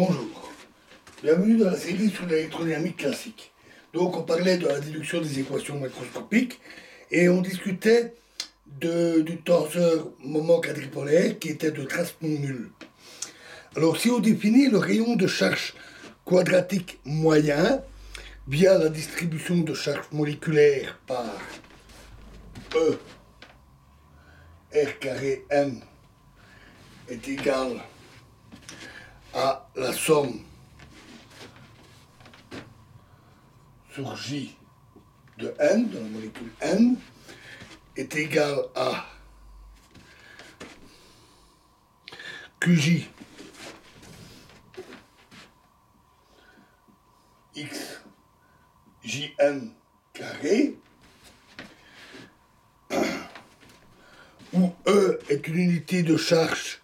Bonjour, bienvenue dans la série sur l'électrodynamique classique. Donc on parlait de la déduction des équations macroscopiques et on discutait du tenseur moment quadripolaire qui était de trace non nulle. Alors si on définit le rayon de charge quadratique moyen via la distribution de charge moléculaire par E R carré M est égal à la somme sur J de N, de la molécule N, est égal à QJ X JN carré, où E est une unité de charge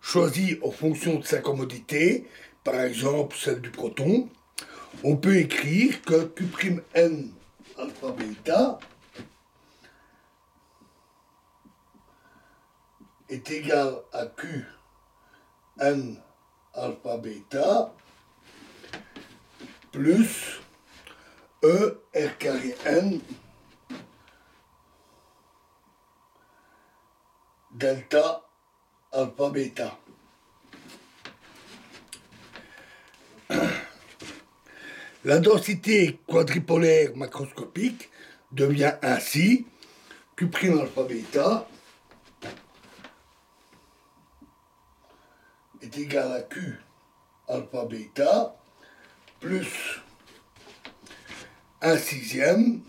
choisie en fonction de sa commodité, par exemple celle du proton. On peut écrire que Q'N alpha bêta est égal à Qn alpha bêta plus E R carré N delta alpha bêta. La densité quadripolaire macroscopique devient ainsi Q' alpha bêta est égal à Q alpha bêta plus 1/6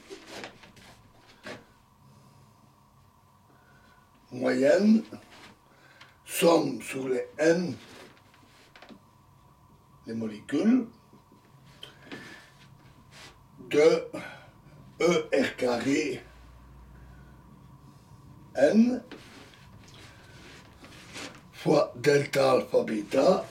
moyenne somme sur les N, les molécules, de ER carré N fois delta alpha bêta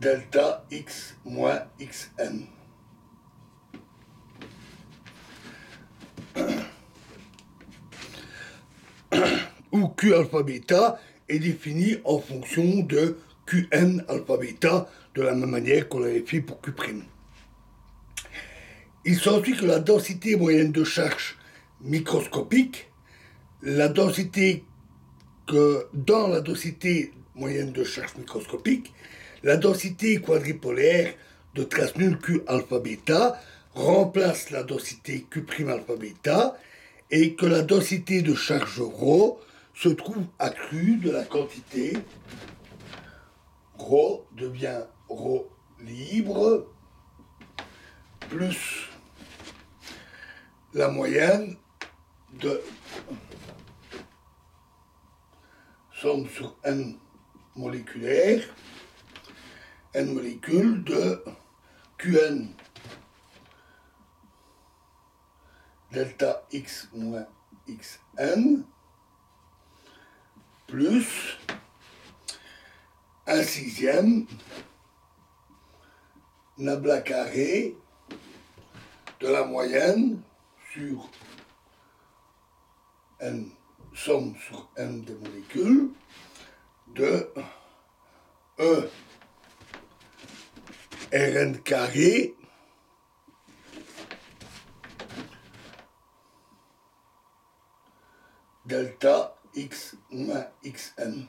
delta X moins XN. Où Q alpha bêta est défini en fonction de Qn alpha bêta, de la même manière qu'on l'avait fait pour Q'. Il s'ensuit que la densité moyenne de charge microscopique, la densité que dans la densité moyenne de charge microscopique, la densité quadripolaire de trace nulle Q alpha bêta remplace la densité Q' alpha bêta et que la densité de charge ρ se trouve accrue de la quantité ρ devient ρ libre plus la moyenne de somme sur N moléculaire, N molécules de Qn delta X moins Xn plus 1/6 nabla carré de la moyenne sur N, somme sur N des molécules de E Rn carré delta X moins Xn.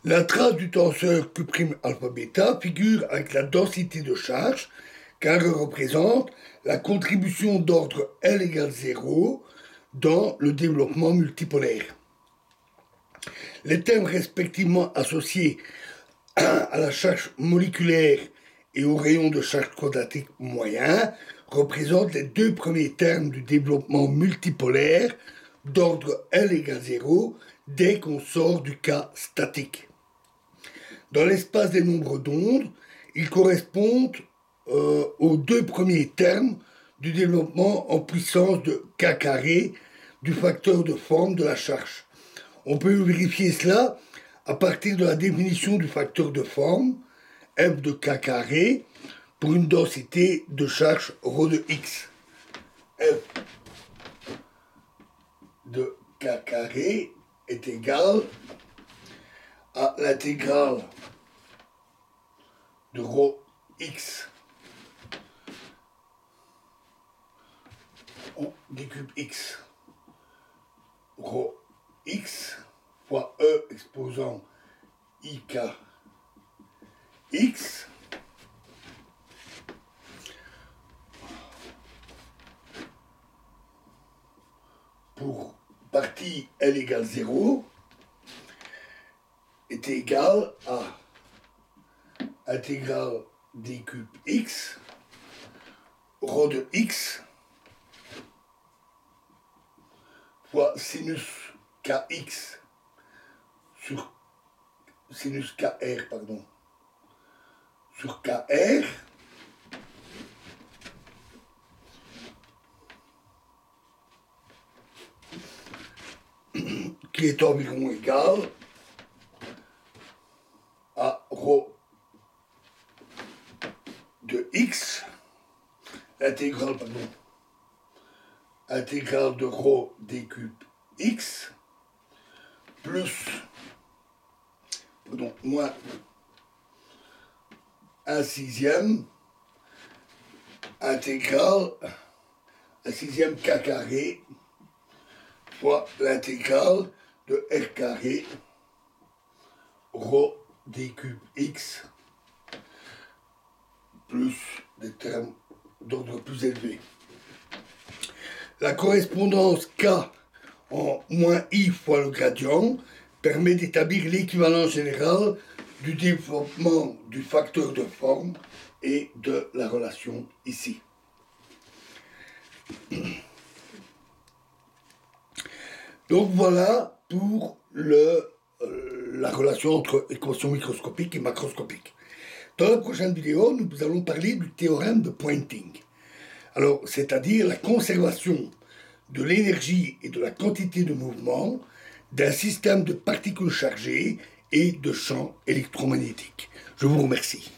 La trace du tenseur Q' alpha bêta figure avec la densité de charge car elle représente la contribution d'ordre L égale 0 dans le développement multipolaire. Les termes respectivement associés à la charge moléculaire et au rayon de charge quadratique moyen représentent les deux premiers termes du développement multipolaire d'ordre L égale 0 dès qu'on sort du cas statique. Dans l'espace des nombres d'ondes, ils correspondent aux deux premiers termes du développement en puissance de k carré du facteur de forme de la charge. On peut vérifier cela à partir de la définition du facteur de forme f de k carré pour une densité de charge ρ de x. F carré est égal à l'intégrale de rho x d cube x rho x fois E exposant IK x pour partie L égale 0 est égal à intégrale d cube x rho de x fois sinus kx sur sinus kr, pardon, sur kr qui est environ égal à rho de x, intégrale de rho d cube x plus, pardon, moins 1/6 intégrale 1/6 k carré fois l'intégrale de r carré rho d cube x plus des termes d'ordre plus élevé. La correspondance K en moins I fois le gradient permet d'établir l'équivalence générale du développement du facteur de forme et de la relation ici. Donc voilà pour la relation entre équation microscopique et macroscopique. Dans la prochaine vidéo, nous allons parler du théorème de Poynting. Alors, c'est-à-dire la conservation de l'énergie et de la quantité de mouvement d'un système de particules chargées et de champs électromagnétiques. Je vous remercie.